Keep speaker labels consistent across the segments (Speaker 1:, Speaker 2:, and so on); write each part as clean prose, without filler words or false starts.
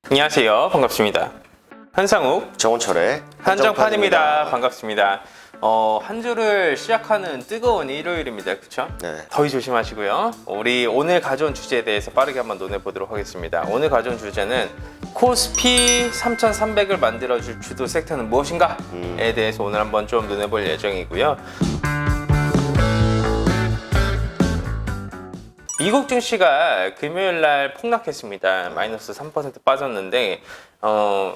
Speaker 1: 안녕하세요. 반갑습니다. 한상욱
Speaker 2: 정원철의
Speaker 1: 한정판입니다. 반갑습니다. 한 주를 시작하는 뜨거운 일요일입니다. 그쵸?
Speaker 2: 네.
Speaker 1: 더위 조심하시고요. 우리 오늘 가져온 주제에 대해서 빠르게 한번 논해보도록 하겠습니다. 오늘 가져온 주제는 코스피 3,300을 만들어줄 주도 섹터는 무엇인가에 대해서 오늘 한번 좀 논해볼 예정이고요. 미국 증시가 금요일 날 폭락했습니다. 마이너스 3% 빠졌는데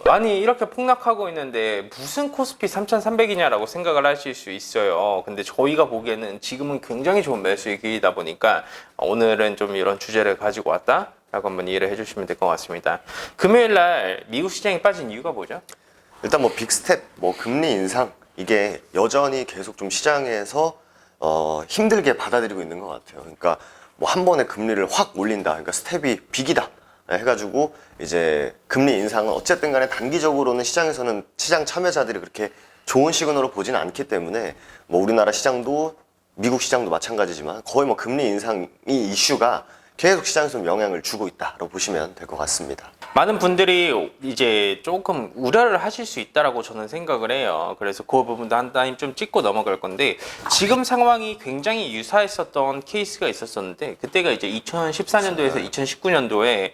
Speaker 1: 아니 이렇게 폭락하고 있는데 무슨 코스피 3,300이냐라고 생각을 하실 수 있어요. 근데 저희가 보기에는 지금은 굉장히 좋은 매수익이다 보니까 오늘은 좀 이런 주제를 가지고 왔다 라고 한번 이해를 해주시면 될 것 같습니다. 금요일 날 미국 시장이 빠진 이유가 뭐죠?
Speaker 2: 일단 뭐 빅스텝, 뭐 금리 인상 이게 여전히 계속 좀 시장에서 힘들게 받아들이고 있는 것 같아요. 그러니까 뭐 한 번에 금리를 확 올린다. 그러니까 스텝이 빅이다. 해가지고 이제 금리 인상은 어쨌든 간에 단기적으로는 시장에서는 시장 참여자들이 그렇게 좋은 시그널로 보지는 않기 때문에 뭐 우리나라 시장도 미국 시장도 마찬가지지만 거의 뭐 금리 인상이 이슈가 계속 시장에서 영향을 주고 있다라고 보시면 될 것 같습니다.
Speaker 1: 많은 분들이 이제 조금 우려를 하실 수 있다라고 저는 생각을 해요. 그래서 그 부분도 한 타임 좀 찍고 넘어갈 건데, 지금 상황이 굉장히 유사했었던 케이스가 있었었는데, 그때가 이제 2014년도에서 2019년도에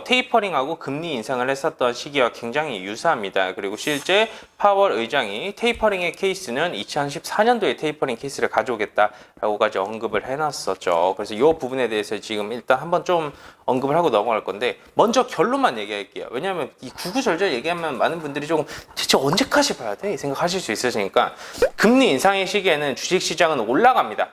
Speaker 1: 테이퍼링하고 금리 인상을 했었던 시기와 굉장히 유사합니다. 그리고 실제 파월 의장이 테이퍼링의 케이스는 2014년도에 테이퍼링 케이스를 가져오겠다라고까지 언급을 해놨었죠. 그래서 이 부분에 대해서 지금 일단 한번 좀 언급을 하고 넘어갈 건데, 먼저 결론만 얘기할게요. 왜냐하면 이 구구절절 얘기하면 많은 분들이 조금 대체 언제까지 봐야 돼? 이 생각하실 수 있으시니까, 금리 인상의 시기에는 주식시장은 올라갑니다.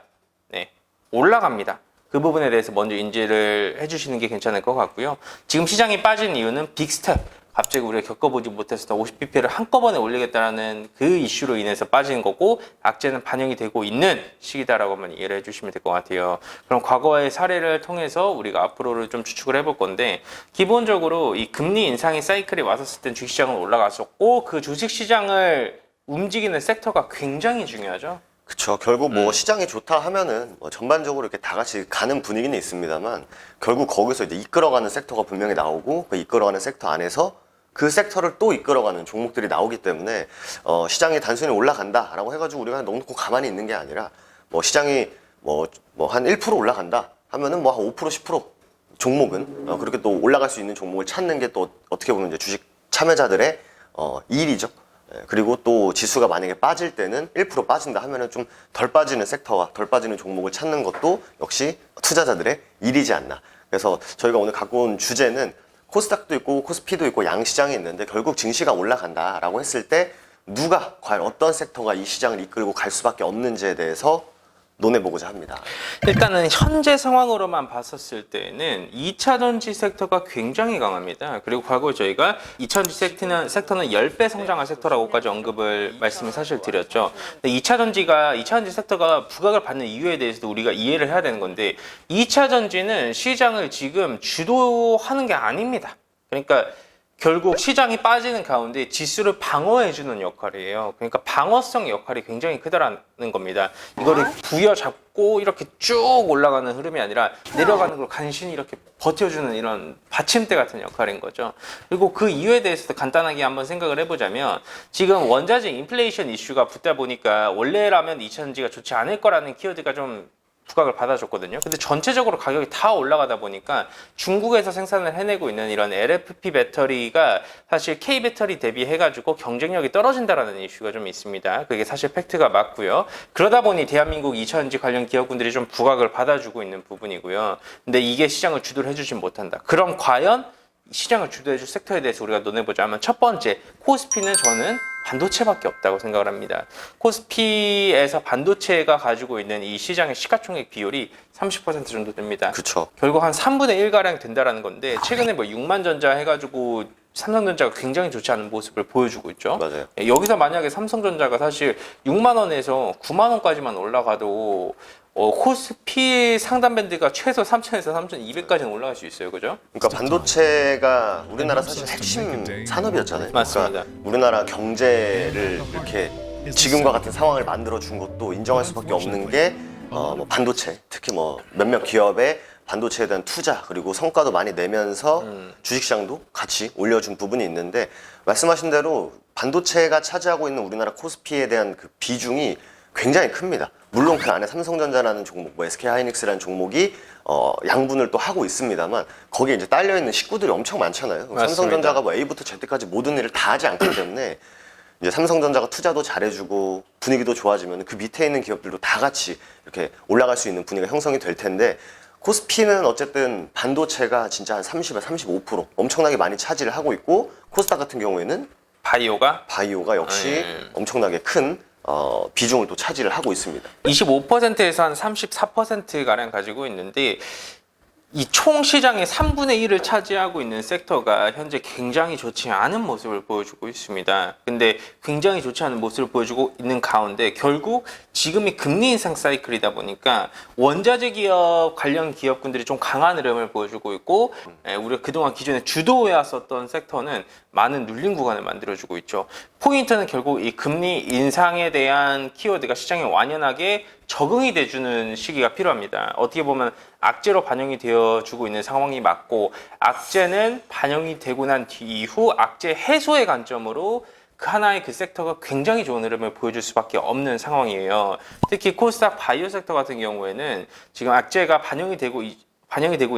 Speaker 1: 네, 올라갑니다. 그 부분에 대해서 먼저 인지를 해주시는 게 괜찮을 것 같고요. 지금 시장이 빠진 이유는 빅스텝, 갑자기 우리가 겪어보지 못했었던 50bp를 한꺼번에 올리겠다는 그 이슈로 인해서 빠진 거고, 악재는 반영이 되고 있는 시기다라고 한번 이해를 해주시면 될 것 같아요. 그럼 과거의 사례를 통해서 우리가 앞으로를 좀 추측을 해볼 건데, 기본적으로 이 금리 인상의 사이클이 왔었을 땐 주식시장은 올라갔었고, 그 주식시장을 움직이는 섹터가 굉장히 중요하죠.
Speaker 2: 그렇죠. 결국 뭐 시장이 좋다 하면은 뭐 전반적으로 이렇게 다 같이 가는 분위기는 있습니다만, 결국 거기서 이제 이끌어가는 섹터가 분명히 나오고, 그 이끌어가는 섹터 안에서 그 섹터를 또 이끌어가는 종목들이 나오기 때문에 시장이 단순히 올라간다라고 해가지고 우리가 그냥 넉넉히 가만히 있는 게 아니라, 뭐 시장이 뭐 한 1% 올라간다 하면은 뭐 한 5% 10% 종목은 그렇게 또 올라갈 수 있는 종목을 찾는 게 또 어떻게 보면 이제 주식 참여자들의 일이죠. 그리고 또 지수가 만약에 빠질 때는 1% 빠진다 하면은 좀 덜 빠지는 섹터와 덜 빠지는 종목을 찾는 것도 역시 투자자들의 일이지 않나. 그래서 저희가 오늘 갖고 온 주제는 코스닥도 있고 코스피도 있고 양시장이 있는데, 결국 증시가 올라간다라고 했을 때 누가 과연 어떤 섹터가 이 시장을 이끌고 갈 수밖에 없는지에 대해서 논해보고자 합니다.
Speaker 1: 일단은 현재 상황으로만 봤었을 때는 2차전지 섹터가 굉장히 강합니다. 그리고 과거에 저희가 2차전지 섹터는 10배 성장한 섹터라고까지 말씀을 사실 드렸죠. 근데 2차전지 섹터가 부각을 받는 이유에 대해서도 우리가 이해를 해야 되는 건데, 2차전지는 시장을 지금 주도하는 게 아닙니다. 그러니까 결국 시장이 빠지는 가운데 지수를 방어해주는 역할이에요. 그러니까 방어성 역할이 굉장히 크다라는 겁니다. 이거를 부여잡고 이렇게 쭉 올라가는 흐름이 아니라 내려가는 걸 간신히 이렇게 버텨주는 이런 받침대 같은 역할인 거죠. 그리고 그 이유에 대해서도 간단하게 한번 생각을 해보자면, 지금 원자재 인플레이션 이슈가 붙다 보니까 원래라면 2차전지가 좋지 않을 거라는 키워드가 좀 부각을 받아줬거든요. 근데 전체적으로 가격이 다 올라가다 보니까 중국에서 생산을 해내고 있는 이런 LFP 배터리가 사실 K 배터리 대비해가지고 경쟁력이 떨어진다라는 이슈가 좀 있습니다. 그게 사실 팩트가 맞고요. 그러다 보니 대한민국 2차전지 관련 기업군들이 좀 부각을 받아주고 있는 부분이고요. 근데 이게 시장을 주도를 해주진 못한다. 그럼 과연 시장을 주도해줄 섹터에 대해서 우리가 논해보자면, 첫 번째, 코스피는 저는 반도체밖에 없다고 생각을 합니다. 코스피에서 반도체가 가지고 있는 이 시장의 시가총액 비율이 30% 정도 됩니다.
Speaker 2: 그렇죠.
Speaker 1: 결국 한 3분의 1가량 된다라는 건데, 최근에 뭐 6만전자 해가지고 삼성전자가 굉장히 좋지 않은 모습을 보여주고 있죠.
Speaker 2: 맞아요.
Speaker 1: 여기서 만약에 삼성전자가 사실 6만 원에서 9만 원까지만 올라가도 코스피 상단 밴드가 최소 3,000에서 3,200까지는 올라갈 수 있어요. 그죠?
Speaker 2: 그러니까 반도체가 우리나라 사실 핵심 산업이었잖아요.
Speaker 1: 맞습니다.
Speaker 2: 그러니까 우리나라 경제를 이렇게 지금과 같은 상황을 만들어 준 것도 인정할 수밖에 없는 게 뭐 반도체, 특히 뭐 몇몇 기업의 반도체에 대한 투자 그리고 성과도 많이 내면서 주식시장도 같이 올려준 부분이 있는데 말씀하신 대로 반도체가 차지하고 있는 우리나라 코스피에 대한 그 비중이 굉장히 큽니다. 물론 그 안에 삼성전자라는 종목, 뭐 SK하이닉스라는 종목이 양분을 또 하고 있습니다만 거기에 이제 딸려 있는 식구들이 엄청 많잖아요.
Speaker 1: 맞습니다.
Speaker 2: 삼성전자가 뭐 A부터 Z까지 모든 일을 다 하지 않기 때문에 이제 삼성전자가 투자도 잘해주고 분위기도 좋아지면 그 밑에 있는 기업들도 다 같이 이렇게 올라갈 수 있는 분위기가 형성이 될 텐데 코스피는 어쨌든 반도체가 진짜 한 30에서 35% 엄청나게 많이 차지를 하고 있고 코스닥 같은 경우에는 바이오가 역시 엄청나게 큰 비중을 또 차지를 하고 있습니다.
Speaker 1: 25%에서 한 34%가량 가지고 있는데 이 총 시장의 3분의 1을 차지하고 있는 섹터가 현재 굉장히 좋지 않은 모습을 보여주고 있습니다. 근데 굉장히 좋지 않은 모습을 보여주고 있는 가운데 결국 지금이 금리 인상 사이클이다 보니까 원자재 기업 관련 기업군들이 좀 강한 흐름을 보여주고 있고 우리가 그동안 기존에 주도해왔었던 섹터는 많은 눌림 구간을 만들어주고 있죠. 포인트는 결국 이 금리 인상에 대한 키워드가 시장에 완연하게 적응이 돼주는 시기가 필요합니다. 어떻게 보면 악재로 반영이 되어주고 있는 상황이 맞고 악재는 반영이 되고 난 이후 악재 해소의 관점으로 그 하나의 그 섹터가 굉장히 좋은 흐름을 보여줄 수밖에 없는 상황이에요. 특히 코스닥 바이오 섹터 같은 경우에는 지금 악재가 반영이 되고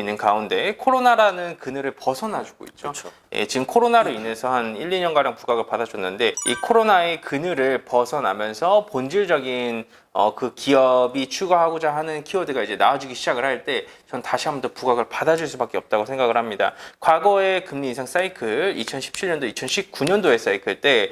Speaker 1: 있는 가운데 코로나라는 그늘을 벗어나주고 있죠.
Speaker 2: 그렇죠.
Speaker 1: 예, 지금 코로나로 인해서 한 1, 2년가량 부각을 받아줬는데 이 코로나의 그늘을 벗어나면서 본질적인 그 기업이 추구하고자 하는 키워드가 이제 나와주기 시작을 할 때 전 다시 한 번 더 부각을 받아줄 수밖에 없다고 생각을 합니다. 과거의 금리 인상 사이클 2017년도, 2019년도의 사이클 때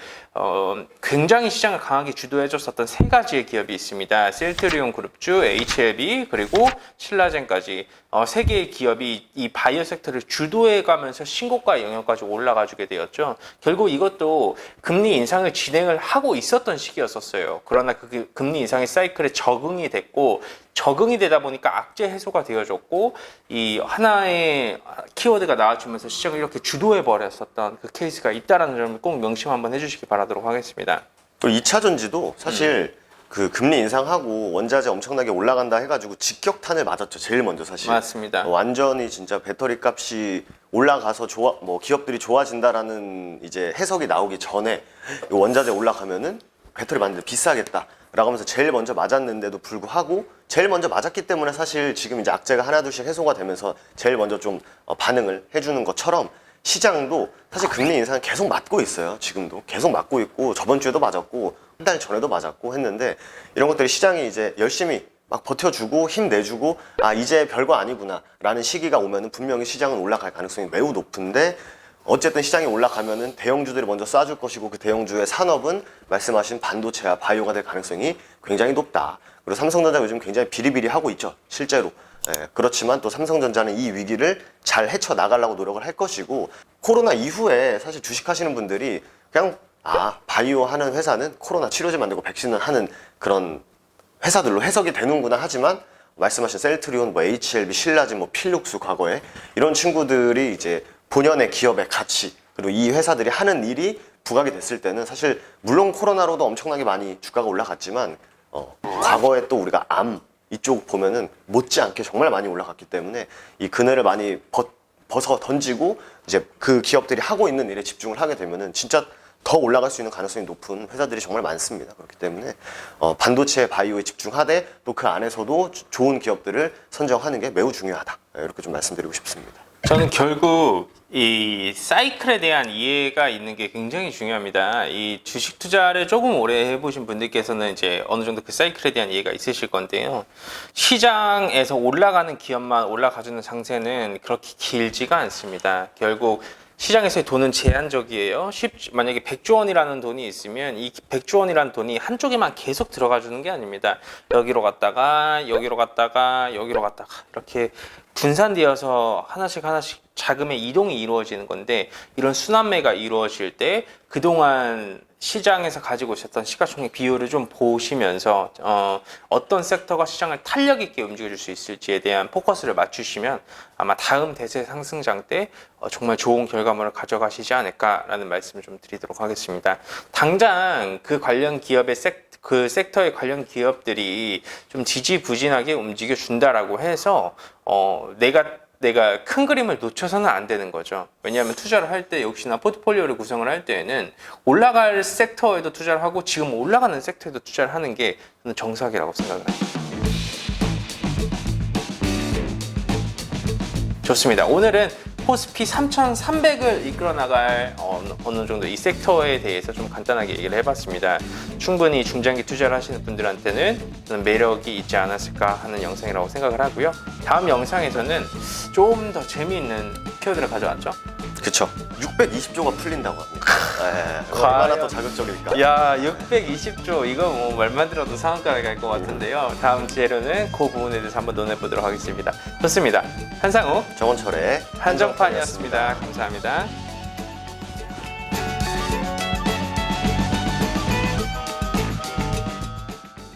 Speaker 1: 굉장히 시장을 강하게 주도해줬었던 세 가지의 기업이 있습니다. 셀트리온 그룹주, HLB 그리고 신라젠까지 세 개의 기업이 이 바이오 섹터를 주도해가면서 신고가 영역까지 올라가주게 되었죠. 결국 이것도 금리 인상을 진행을 하고 있었던 시기였었어요. 그러나 그 금리 인상의 사이클에 적응이 됐고 적응이 되다 보니까 악재 해소가 되어졌고 이 하나의 키워드가 나와주면서 시장을 이렇게 주도해 버렸었던 그 케이스가 있다라는 점을 꼭 명심 한번 해주시기 바라도록 하겠습니다.
Speaker 2: 또 2차 전지도 사실 그 금리 인상하고 원자재 엄청나게 올라간다 해가지고 직격탄을 맞았죠. 제일 먼저 사실.
Speaker 1: 맞습니다.
Speaker 2: 완전히 진짜 배터리 값이 올라가서 기업들이 좋아진다라는 이제 해석이 나오기 전에 이 원자재 올라가면은 배터리 만드는데 비싸겠다. 라고 하면서 제일 먼저 맞았는데도 불구하고 제일 먼저 맞았기 때문에 사실 지금 이제 악재가 하나둘씩 해소가 되면서 제일 먼저 좀 반응을 해주는 것처럼 시장도 사실 금리 인상을 계속 맞고 있어요. 지금도 계속 맞고 있고 저번 주에도 맞았고 한 달 전에도 맞았고 했는데 이런 것들이 시장이 이제 열심히 막 버텨주고 힘내주고 아 이제 별거 아니구나 라는 시기가 오면은 분명히 시장은 올라갈 가능성이 매우 높은데 어쨌든 시장이 올라가면은 대형주들이 먼저 쏴줄 것이고 그 대형주의 산업은 말씀하신 반도체와 바이오가 될 가능성이 굉장히 높다. 그리고 삼성전자 요즘 굉장히 비리비리하고 있죠. 실제로. 그렇지만 또 삼성전자는 이 위기를 잘 헤쳐나가려고 노력을 할 것이고 코로나 이후에 사실 주식하시는 분들이 그냥 바이오 하는 회사는 코로나 치료제 만들고 백신을 하는 그런 회사들로 해석이 되는구나 하지만 말씀하신 셀트리온, 뭐 HLB, 신라진, 뭐 필룩스 과거에 이런 친구들이 이제 본연의 기업의 가치 그리고 이 회사들이 하는 일이 부각이 됐을 때는 사실 물론 코로나로도 엄청나게 많이 주가가 올라갔지만 과거에 또 우리가 암 이쪽 보면은 못지않게 정말 많이 올라갔기 때문에 이 그늘을 많이 벗어 던지고 이제 그 기업들이 하고 있는 일에 집중을 하게 되면은 진짜 더 올라갈 수 있는 가능성이 높은 회사들이 정말 많습니다. 그렇기 때문에 반도체 바이오에 집중하되 또 그 안에서도 좋은 기업들을 선정하는 게 매우 중요하다. 이렇게 좀 말씀드리고 싶습니다.
Speaker 1: 저는 결국 이 사이클에 대한 이해가 있는 게 굉장히 중요합니다. 이 주식 투자를 조금 오래 해보신 분들께서는 이제 어느 정도 그 사이클에 대한 이해가 있으실 건데요. 시장에서 올라가는 기업만 올라가주는 장세는 그렇게 길지가 않습니다. 결국 시장에서의 돈은 제한적이에요. 만약에 100조 원이라는 돈이 있으면 이 100조 원이라는 돈이 한쪽에만 계속 들어가 주는 게 아닙니다. 여기로 갔다가 여기로 갔다가 여기로 갔다가 이렇게 분산되어서 하나씩 자금의 이동이 이루어지는 건데 이런 순환매가 이루어질 때 그동안 시장에서 가지고 있었던 시가총액 비율을 좀 보시면서 어떤 섹터가 시장을 탄력 있게 움직여줄 수 있을지에 대한 포커스를 맞추시면 아마 다음 대세 상승장 때 정말 좋은 결과물을 가져가시지 않을까라는 말씀을 좀 드리도록 하겠습니다. 당장 그 관련 기업의 그 섹터의 관련 기업들이 좀 지지부진하게 움직여 준다라고 해서 내가 큰 그림을 놓쳐서는 안 되는 거죠. 왜냐하면 투자를 할 때 역시나 포트폴리오를 구성을 할 때에는 올라갈 섹터에도 투자를 하고 지금 올라가는 섹터에도 투자를 하는 게 저는 정석이라고 생각을 해요. 좋습니다. 오늘은 코스피 3,300을 이끌어 나갈 어느 정도 이 섹터에 대해서 좀 간단하게 얘기를 해봤습니다. 충분히 중장기 투자를 하시는 분들한테는 저는 매력이 있지 않았을까 하는 영상이라고 생각을 하고요. 다음 영상에서는 좀 더 재미있는 키워드를 가져왔죠.
Speaker 2: 그쵸. 620조가 풀린다고 합니다. 얼마나 더 자극적일까?
Speaker 1: 야, 620조 이거 뭐 말만 들어도 상한가에 갈 것 같은데요. 다음 기회로는 그 부분에 대해서 한번 논해보도록 하겠습니다. 좋습니다. 한상우
Speaker 2: 정원철의
Speaker 1: 한정판이었습니다. 감사합니다.